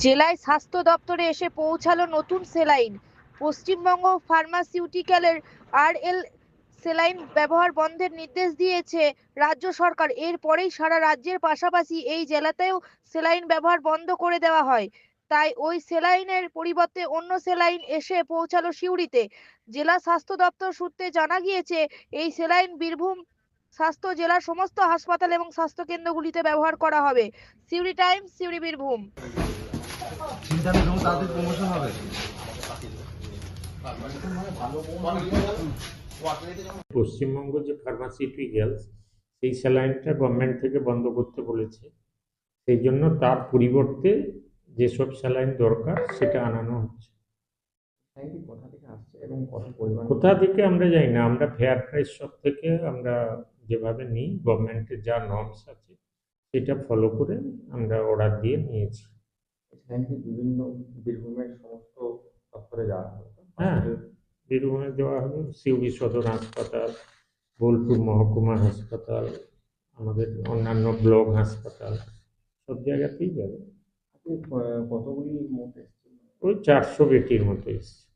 জেলায় স্বাস্থ্য দপ্তরে এসে পৌঁছালো নতুন সেলাইন। পশ্চিমবঙ্গ ফার্মাসিউটিক্যালের আরএল সেলাইন ব্যবহার বন্ধের নির্দেশ দিয়েছে রাজ্য সরকার। এরপরেই সারা রাজ্যের পাশাপাশি এই জেলাতেও সেলাইন ব্যবহার বন্ধ করে দেওয়া হয়। তাই ওই সেলাইনের পরিবর্তে অন্য সেলাইন এসে পৌঁছালো সিউড়িতে। জেলা স্বাস্থ্য দপ্তর সূত্রে জানা গিয়েছে, এই সেলাইন বীরভূম স্বাস্থ্য জেলার সমস্ত হাসপাতাল এবং স্বাস্থ্য কেন্দ্রগুলিতে ব্যবহার করা হবে। সিউড়ি টাইমস, সিউড়ি, বীরভূম। পশ্চিমবঙ্গ যে ফার্মাসিউটিক্যালস সেই স্যালাইনটা গভর্নমেন্ট থেকে বন্ধ করতে বলেছে, সেই জন্য তার পরিবর্তে যেসব স্যালাইন দরকার সেটা আনানো হচ্ছে। কোথা থেকে আমরা জানি না, আমরা ফেয়ার প্রাইস শপ থেকে আমরা যেভাবে নিই, গভর্নমেন্টের যা নর্মস আছে সেটা ফলো করে আমরা অর্ডার দিয়ে নিয়েছি। বিভিন্ন বীরভূমের সমস্ত দপ্তরে যাওয়া হবে। হ্যাঁ, বীরভূমে দেওয়া হবে, সিউড়ি সদর হাসপাতাল, বোলপুর মহকুমা হাসপাতাল, আমাদের অন্যান্য ব্লক হাসপাতাল, সব জায়গাতেই যাবে। আপনি কতগুলি মোট এসেছিল? ওই 400 বেটির মতো এসছে।